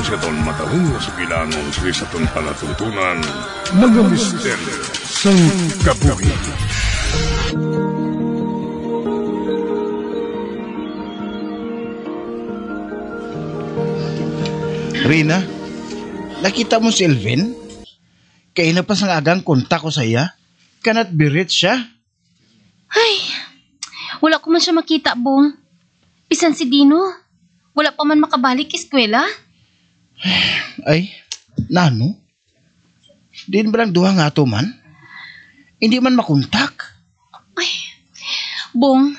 sa ton matahong nga sugilanon sa ton palatuntunan, mga misteryo sa kabuhi. Rina, nakita mo si Elvin? Kaya na pa sang agang kontak ko sa iya. Cannot be reached siya. Ay, wala ko man siya makita, Bong. Bisan si Dino, wala pa man makabalik eskwela. Ay, nano? Din ba lang duha nga to man? Hindi man makontak. Ay, Bong,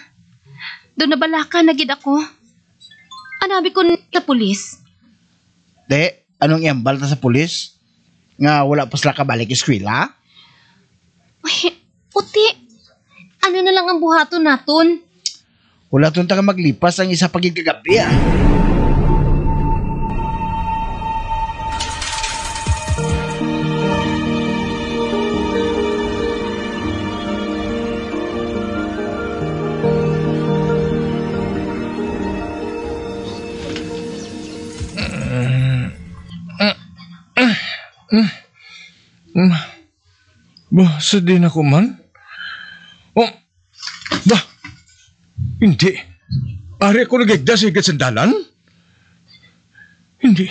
doon na balaka na gid ako. Anabi ko sa pulis. De, anong iambal ta sa pulis? Nga wala pa sila kabalik eskwela? Ay, puti. Ano na lang ang buhaton naton? Wala tong taga maglipas ang isa pagig kagabi ah. Bah, sadin ako man? Oh, bah, hindi. Ari ako nagigda sa higit sandalan? Hindi.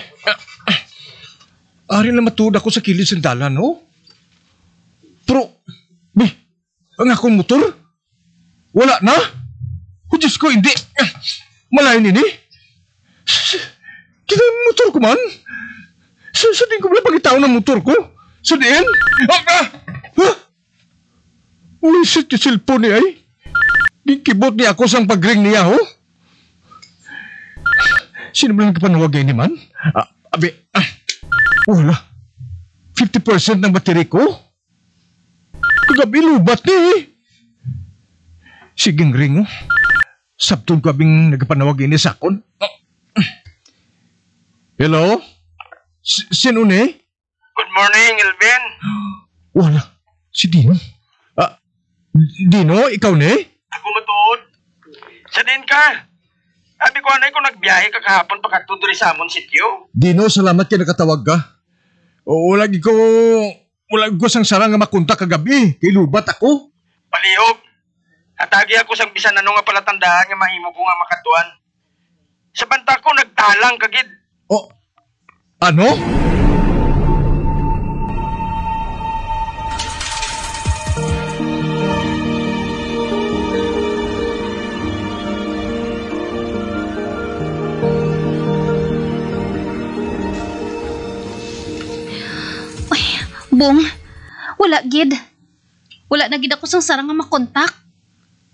Ari na matuod ako sa kilid sandalan, no? Pero, ang akong motor? Wala na? Oh, Diyos ko, hindi. Malayan ini. Kita yung motor ko man? Sadin ko wala pagkitao ng motor ko? Sadin? Wisit yung cellphone niya ay. Gikibot niya ako sang pag-ring niya, ho? Sino ba lang kapanawagay ni man? Wala. 50% ng bateri ko? Kagabi lubat ni eh. Siging ring, oh. Sabtun ko abing nagpanawagay ni Sakon. Hello? Sino ni? Good morning, Elvin. Wala. Si Dino. Dino, ikaw ni? Ako matuod. Sa din ka. Sabi ko anay kung nagbiyahe ka kahapon pakadto diri sa amon sityo. Dino, salamat kay nakatawag ka. Wala ko sang sarang nga makunta kagabi. Kay lubat ako. Palihog. Atagi ako sang bisan ano nga palatandaan nga mahimo ko nga makatuan. Sa banta ko nagtalang kagid. Oh, ano? Bong, wala gid. Wala na gid ako sang sarang nga makontak.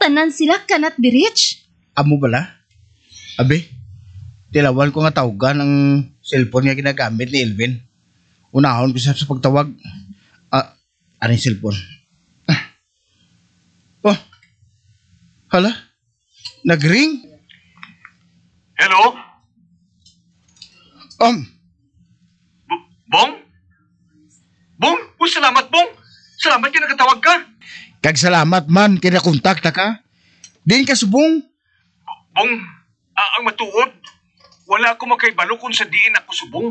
Tanan sila cannot be reached. Amo bala? Abi, tilawan ko nga tawagan ang cellphone nga ginagamit ni Elvin. Unahon ko siya sa pagtawag. Ano yung cellphone? Oh, hala? Nag-ring? Hello? Bong? Bong? Salamat, Bong. Salamat ka nakatawag ka. Kag salamat man, kinakontakta ka. Din ka subong. Bong, ang matuod. Wala ako makaibalo kung sa diin ako subong.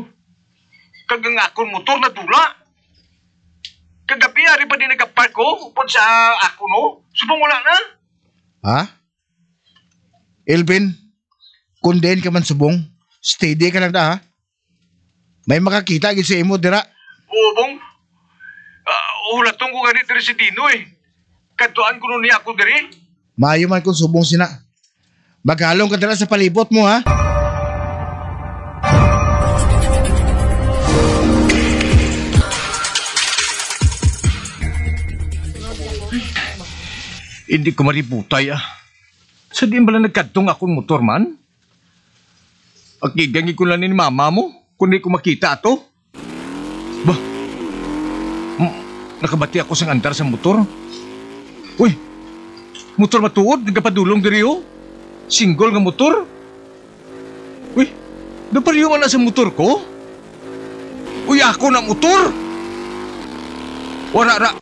Kag ang akong motor na dula. Kagabi, ari pa din nagkapark ko. Upod sa ako, no? Subong wala na. Ha? Elvin, kung din ka man subong, steady ka lang na ha. May makakita gid sa imo dira. Oo, Bong. Hulatong ko ganit diri si Dino eh. Kaduan ko nun niya ako diri. Maayo man kung subong sina. Maghalong ka dira sa palibot mo ha. Hindi ko mariputay ah. Sa di ba lang nagkadtong akong motor man? Akigangi ko lang ni mama mo kung di ko makita ato. Bah, nakabati ako sa andar sa motor. Uy, motor matuod, nagapadulong diri oh. Single nga motor. Uy, napariyo na sa motor ko? Uy, ako na motor. Wala.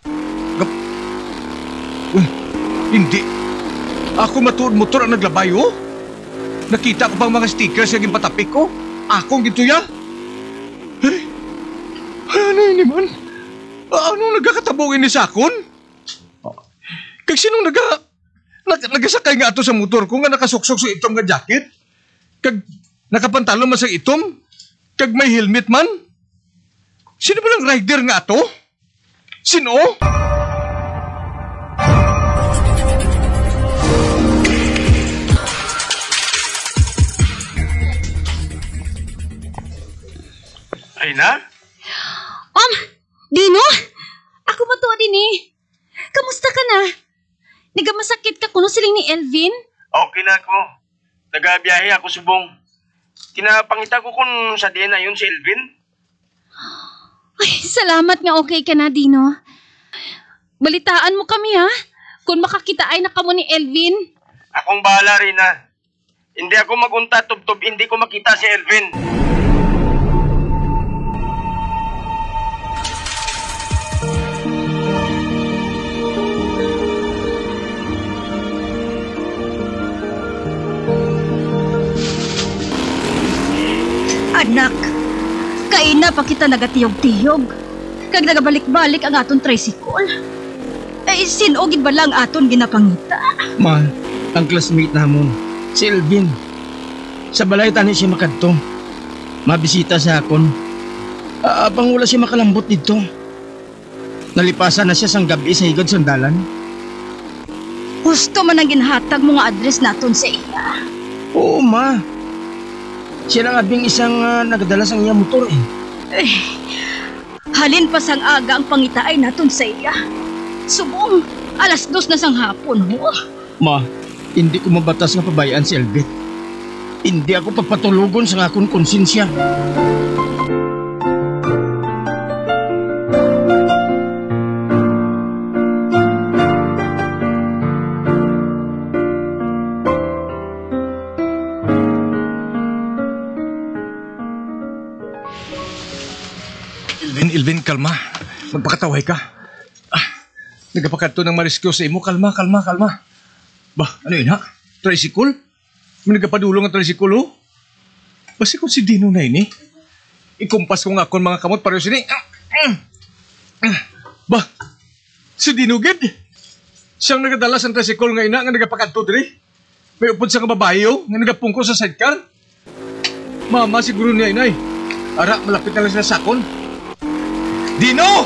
Uy, hindi. Ako matuod motor ang naglabay oh. Nakita ko pang mga stickers yung patapik ko. Akong gito yan. ni man. Anong nagkakatabungin ni Sakon? Kag sinong nagasakay nga ato sa motor ko nga nakasuksok sa itom nga jacket? Kag nakapantalo man sa itom? Kag may helmet man? Sino ba lang rider nga ato? Sino? Ay na? Dino? Ako ba to din eh? Kamusta ka na? Nagamasakit ka kuno siling ni Elvin? Okay na ako. Nagabiyahe ako subong. Kinapangita ko kung sa din na yun si Elvin. Ay, salamat nga okay ka na, Dino. Balitaan mo kami ha, kung makakita ay na kamo ni Elvin. Akong bahala rin na. Hindi ako magunta tub-tub, hindi ko makita si Elvin. Anak, kaina pa kita nagatiyog-tiyog. Kag nagabalik-balik ang aton tricycle. Ay, sinogid ba lang aton ginapangita? Ma, ang classmate namon, si Elvin. Sa balay tani siya makadto. Mabisita sa akon. Abang wala siya makalambot dito. Nalipasan na siya sang gabi sa higad sandalan. Gusto man ang ginhatag mo nga address naton sa iya. Oo, ma. Siya lang abing isang nagdala sang iya motor eh. Halin pa sang aga ang pangitaay naton sa iya. Subong, 2:00 na sang hapon ho. Ma, hindi ko mabatas nga pabayaan si Elvin. Hindi ako papatulugon sa akong konsensya. Elvin, kalma. Magpakataway ka. Nagapakadto ng mariskyo sa imo. Kalma. Bah, ano yun ha? Tricycle? May nagapadulong ang tricycle oh. Basi kung si Dino na yun eh. Ikumpas ko nga akong mga kamot pareho sini. Bah, si Dino gid. Siyang nagadala sa tricycle nga ina nga nagapakadto diri. May upod sa kababae oh, nga nagapungko sa sidecar. Mama, siguro niya inay. Ara, malapit na lang sila sa akon. Dino!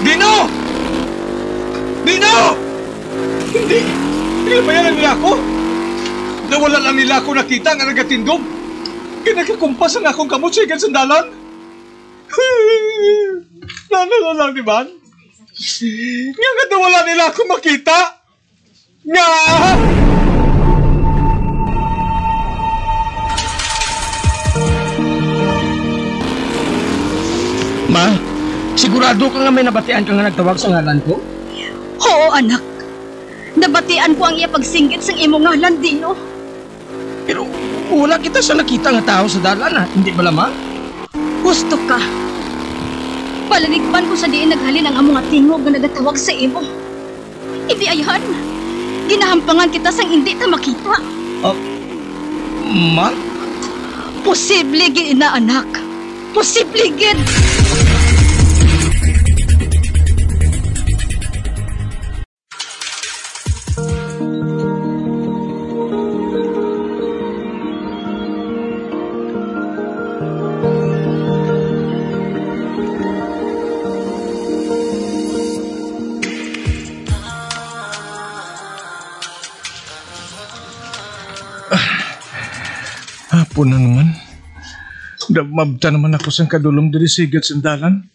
Dino! Dino! Hindi bayaran nila ako. Nawala lang nila ako nakita nga nagatindog. Kinakakumpas ang akong kamot sa ikan sandalan. Lalo lang, di ba? Nga nga nawala nila ako makita. Nga! Ma, sigurado ka nga may nabatian ka nga nagtawag sa ngalan ko? Oo, anak. Nabatian ko ang iya pagsinggit sang imo ngalan, Dino. Pero wala kita sa nakita nga tao sa dalan ha, hindi ba lamang? Gusto ka. Palaligpan ko sa diin naghalin ang among tingog nga nagatawag sa imo. Hindi ayan. Ginahampangan kita sang hindi ta makita. Ma? Posible gid ina, anak. Posible gid. Hapon na naman. Mabta naman ako sa kadulong diri sa igat sandalan.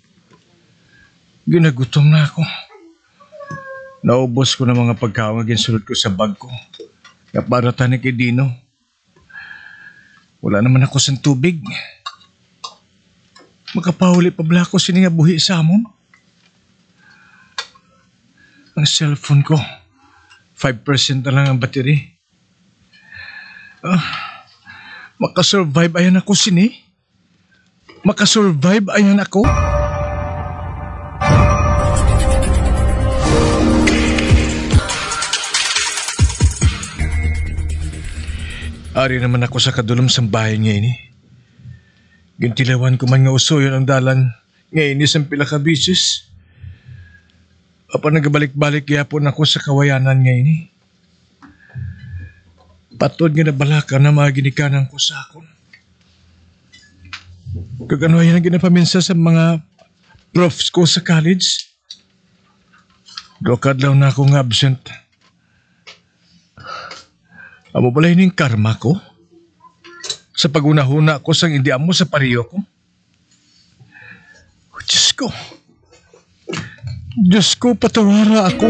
Ginagutom na ako. Naubos ko na mga pagkaon nga ginsulot ko sa bag ko. Para tani kay Dino. Wala naman ako sa tubig. Makapahuli pa bala ko sini nga buhi sa amon. Ang cellphone ko, 5% na lang ang battery. Makasurvive ayan ako sini. Makasurvive ayan ako. Ari naman ako sa kadulom sa bahay niya ini. Gintilawan ko man nga usoyon ang dalan. Ngayon isang pila ka bisis. Apa nagabalik-balik yapon ako sa kawayanan ngayon. Patod nga nabalaka na mga ginikanan ko sa akon. Kagano yan ang ginapaminsa sa mga profs ko sa college. Dokad lang na akong absent. Amo balay ning karma ko? Sa pagunahuna ko sang hindi amo sa pariyo ko? Oh, Diyos ko. Diyos ko, patawara ako.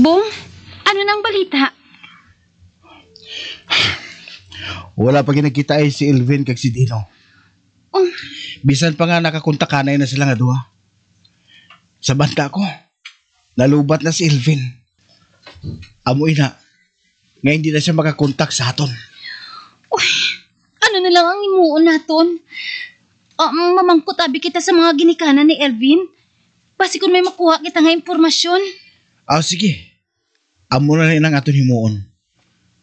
Bong, ano nang balita? Wala pa ginagkita ay si Elvin kag si Dino. Oh, Bisan pa nga nakakontakanay na sila nga duha. Sa banda ko, nalubat na si Elvin. Amoy na, nga hindi na siya makakontak sa aton. ano na lang ang imuon naton? Mamangkot abi kita sa mga ginikanan ni Elvin. Basi kung may makuha kita nga impormasyon. Sige. Amo na rin ang aton himuon.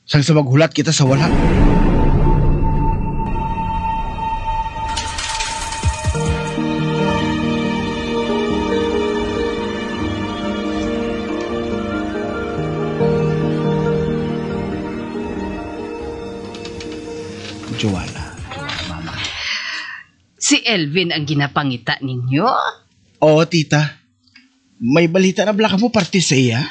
Sang sa maghulat kita sa wala. Joanna, mama. Si Elvin ang ginapangita ninyo? Oo, tita. May balita na blaka mo parte sa iya?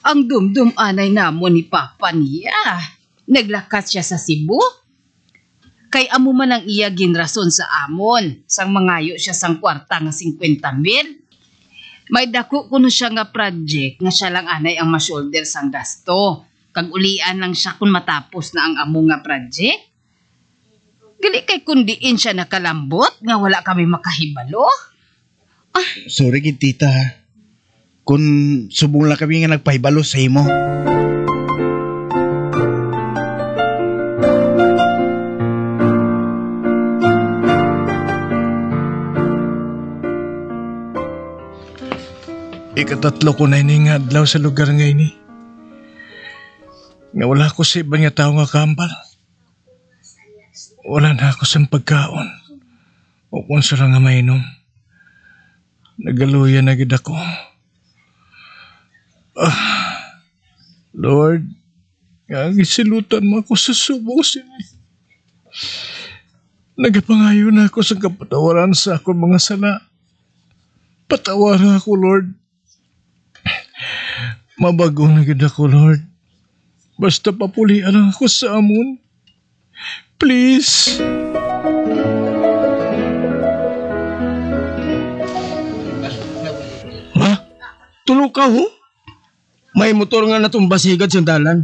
Ang dumdum anay namo ni Papa niya. Naglakas siya sa Cebu. Kay amo man ang iya ginrason sa amon. Sang mangayo siya sang kwarta nga 50,000. May dako kuno siya nga project nga siya lang anay ang ma-shoulder sang gasto. Kag ulian lang siya kung matapos na ang amo nga project. Gali kay kundiin siya nakalambot nga wala kami makahibalo. Sorry kid tita ha. Kung subong lang kami nga nagpahibalo sa imo. Ikatatlo ko na iningadlaw sa lugar ngayon eh. Nga wala ko sa ibang nga tao nga kambal. Wala na ako sa pagkaon. O kung sila nga mainom. Nagaluya na gid ako. Lord, nga gisilutan mo ako sa subong sila. Nagapangayo na ako sa kapatawaran sa akong mga sala. Patawaran ako, Lord. Mabago na gid ako, Lord. Basta papulian lang ako sa amon. Please. Ha? Tulog ka ho? May motor nga natumbasigad sa dalan.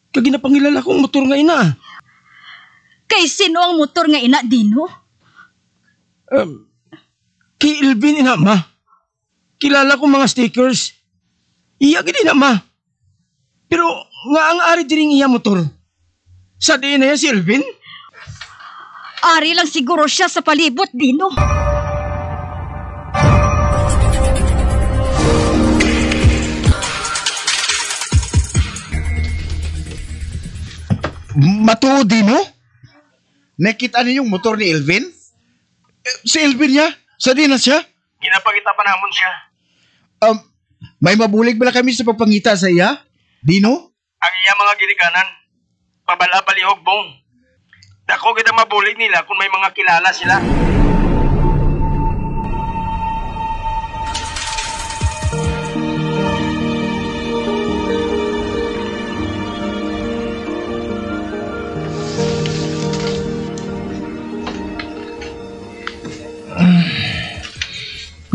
Kaya ginapangilala kong motor nga ina. Kay sino ang motor nga ina, Dino? Kay Elvin ina ma. Kilala ko mga stickers. Iya gid ina ma. Pero nga ang ari diring iya motor. Sa di na yan si Elvin? Ari lang siguro siya sa palibot, Dino. Matuod Dino? Nakita niyo yung motor ni Elvin? Si Elvin niya? Sa di na siya? Ginapakita pa namon siya. May mabulig bala kami sa pagpangita sa iya? Dino? Ang iya mga ginikanan, pabala-balihog bong. Dako kita mabulig nila kung may mga kilala sila.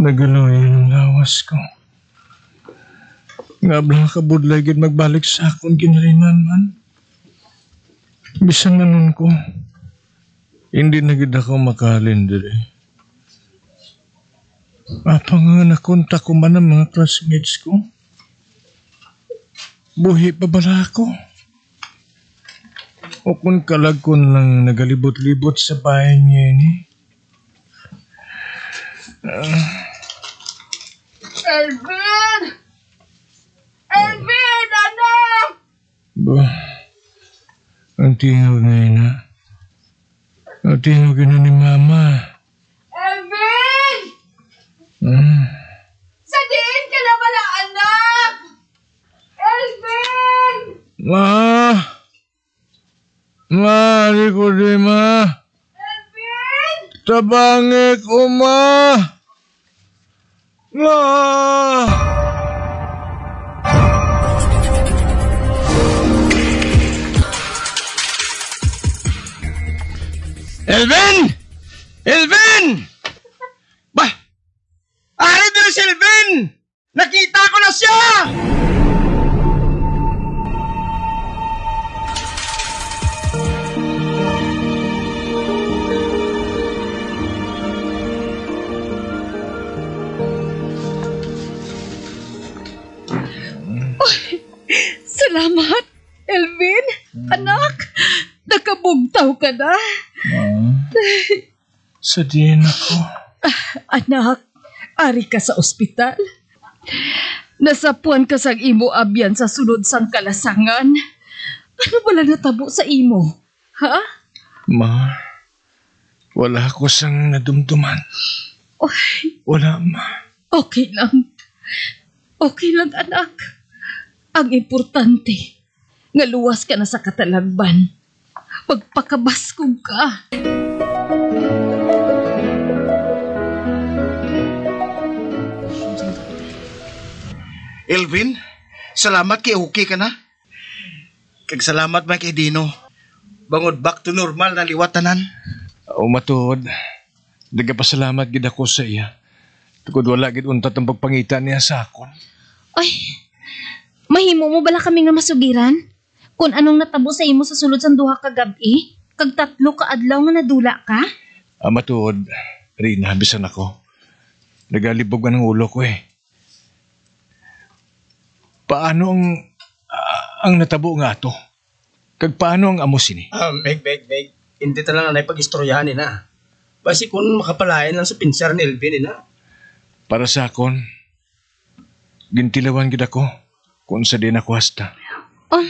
Nagaloy ang lawas ko. Nga blang kabudlay gid magbalik sa akong ginarinan man. Bisang nanon ko. Hindi na gid ako makalin diri. Apa nga nakontak ko man ang mga classmates ko. Buhi pa bala ako. O kung kalagkon lang nagalibot-libot sa bahay niya ni. Elvin! Elvin! Ang tingog na ina. Ang tingog na ni Mama. Elvin! Ah. Sa diin ka na pala, anak! Elvin! Ma! Ma, di ko di ma. Elvin! Tabangik ko, ma! Ma! Elvin! Elvin! Bah! Ari din si Elvin! Nakita ko na siya! Salamat, Elvin. Anak, nakabugtaw ka na. Sa diin ako. Anak, ari ka sa ospital. Nasapuan ka sang imo abyan sa sunod sang kalasangan. Ano bala natabo sa imo? Ha? Ma, wala ko sang nadumduman. Oy, Wala, ma. okay lang. Okay lang, anak. Ang importante, nga luwas ka na sa katalagban. Pagpakabaskog ka. Elvin, salamat kay okay ka na. Kag salamat man kay Dino. Bangod back to normal na liwatanan. O matuod. Nagapasalamat gid ako sa iya. Tugod wala gid untat ang pagpangita niya sa akon. Ay, mahimo mo bala kami nga masugiran? Kung anong natabo sa imo sa sulod sang duha ka gabi? Kag 3 ka adlaw nga nadula ka? Matuod, Rina, bisan ako. Nagalibog man ang ulo ko eh. Paano ang natabo nga to? Kag paano ang amo sini? Meg. Hindi talaga na ipag-istoryahan na. Basi kung makapalayan lang sa pinsar ni Elvin na. Para sa akon, gintilawan gid ako kung sa din ako hasta. Oh,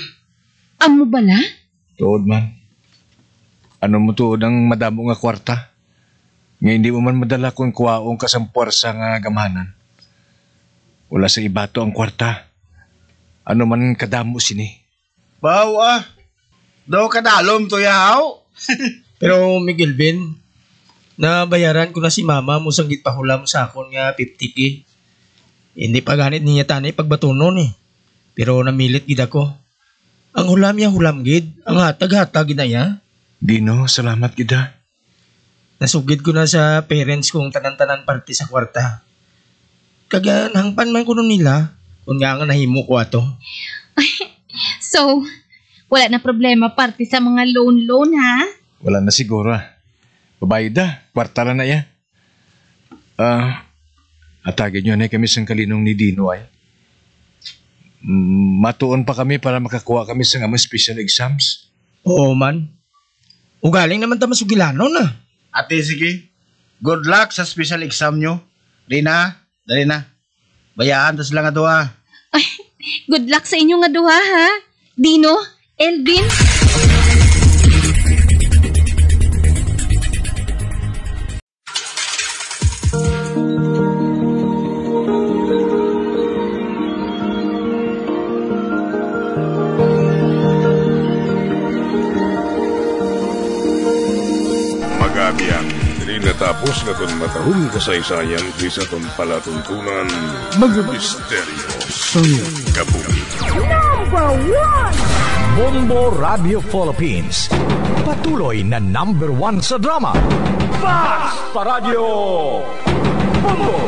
amo bala? Tuod man. Ano mo tuod ang madamo nga kwarta? Nga hindi mo man madala kung kuwaong ka sa puwersa nga gamanan. Wala sa ibato ang kwarta. Ano man kadamo sini. Bawa. Daw kadalom to yaw. Pero Miguel Ben, nabayaran ko na si mama mo sang gitpahulam sa akon nga 50k. Hindi pa ganit niya tanay pagbatunon eh. Pero namilit gid ako. Ang hulam niya hulam gid, ang hatag-hatag na ya. Dino, salamat gida. Nasugid ko na sa parents kong tanan-tanan parte sa kwarta. Kaga nangpan man ko nun nila, kung nga nahimo ko ato. So, wala na problema parte sa mga loan ha? Wala na siguro. Babayad da, kwarta na ya. Atagin nyo na kami sang kalinong ni Dino ay. Matuon pa kami para makakuha kami sa among special exams. Oo man. Ugaling naman ta masugilano na. Ate, sige. Good luck sa special exam nyo. Rina, dali na. Bayaan, tas lang nga doa. Ay, good luck sa inyo nga duha ha? Dino, Elvin. Magabiang, dili natapos na itong matahong kasaysayan sa itong palatuntunan, mga misteryo sa kabuhi. Bombo Radio Philippines. Patuloy na #1 sa drama. Fast Paradyo Bombo!